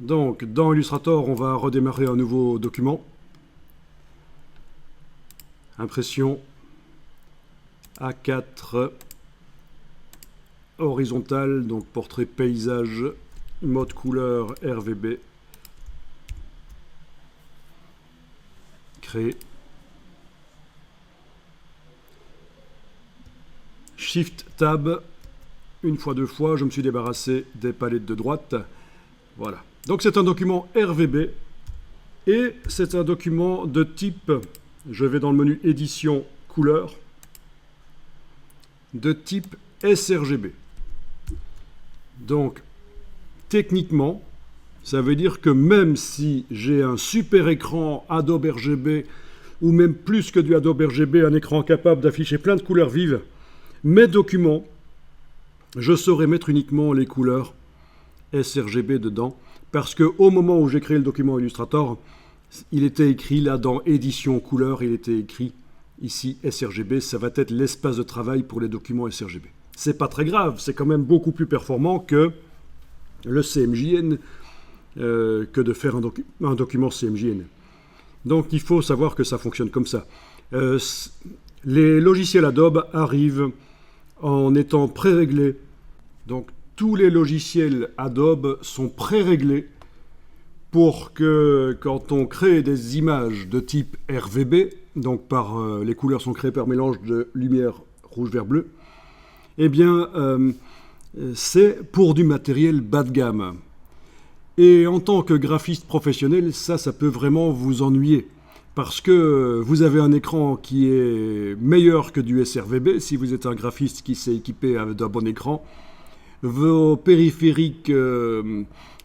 Donc, dans Illustrator, on va redémarrer un nouveau document. Impression A4 horizontale, donc portrait paysage, mode couleur RVB. Créer. Shift Tab. Une fois, deux fois, je me suis débarrassé des palettes de droite. Voilà. Donc c'est un document RVB et c'est un document de type, je vais dans le menu édition couleur, de type sRGB. Donc techniquement, ça veut dire que même si j'ai un super écran Adobe RGB ou même plus que du Adobe RGB, un écran capable d'afficher plein de couleurs vives, mes documents, je saurais mettre uniquement les couleurs sRGB dedans, parce qu'au moment où j'ai créé le document Illustrator, il était écrit là dans édition couleur, il était écrit ici sRGB, ça va être l'espace de travail pour les documents sRGB. C'est pas très grave, c'est quand même beaucoup plus performant que le CMJN, que de faire un document CMJN. Donc il faut savoir que ça fonctionne comme ça. Les logiciels Adobe arrivent en étant pré-réglés. Donc tous les logiciels Adobe sont pré-réglés pour que quand on crée des images de type RVB, donc les couleurs sont créées par mélange de lumière rouge, vert, bleu, eh bien c'est pour du matériel bas de gamme. Et en tant que graphiste professionnel, ça peut vraiment vous ennuyer. Parce que vous avez un écran qui est meilleur que du sRVB, si vous êtes un graphiste qui s'est équipé d'un bon écran. Vos périphériques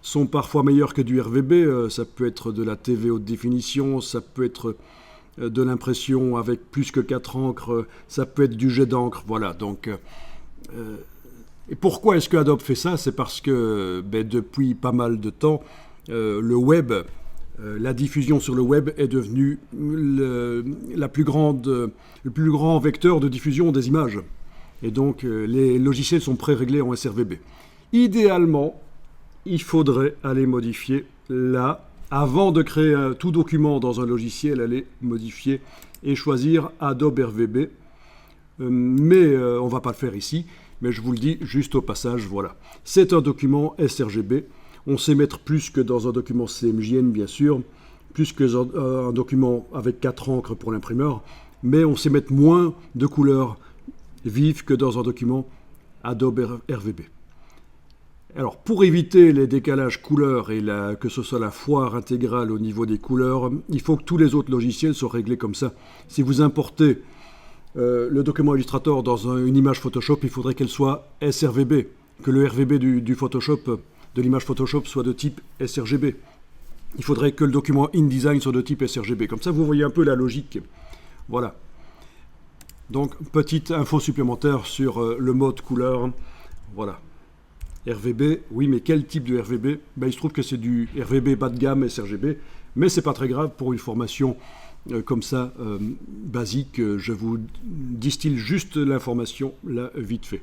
sont parfois meilleurs que du RVB, ça peut être de la TV haute définition, ça peut être de l'impression avec plus que 4 encres, ça peut être du jet d'encre, voilà. Donc, et pourquoi est-ce que Adobe fait ça? C'est parce que depuis pas mal de temps, le web, la diffusion sur le web est devenue le plus grand vecteur de diffusion des images. Et donc, les logiciels sont pré-réglés en sRVB. Idéalement, il faudrait aller modifier là, avant de créer tout document dans un logiciel, aller modifier et choisir Adobe RVB. Mais on ne va pas le faire ici, mais je vous le dis juste au passage, voilà. C'est un document sRGB. On sait mettre plus que dans un document CMJN, bien sûr, plus que un document avec 4 encres pour l'imprimeur, mais on sait mettre moins de couleurs vives que dans un document Adobe RVB. Alors, pour éviter les décalages couleurs et que ce soit la foire intégrale au niveau des couleurs, il faut que tous les autres logiciels soient réglés comme ça. Si vous importez le document Illustrator dans une image Photoshop, il faudrait qu'elle soit sRVB, que le RVB du Photoshop, de l'image Photoshop, soit de type sRGB. Il faudrait que le document InDesign soit de type sRGB. Comme ça, vous voyez un peu la logique. Voilà. Donc, petite info supplémentaire sur le mode couleur. Voilà. RVB, oui, mais quel type de RVB? Il se trouve que c'est du RVB bas de gamme sRGB, mais c'est pas très grave pour une formation comme ça, basique. Je vous distille juste l'information là, vite fait.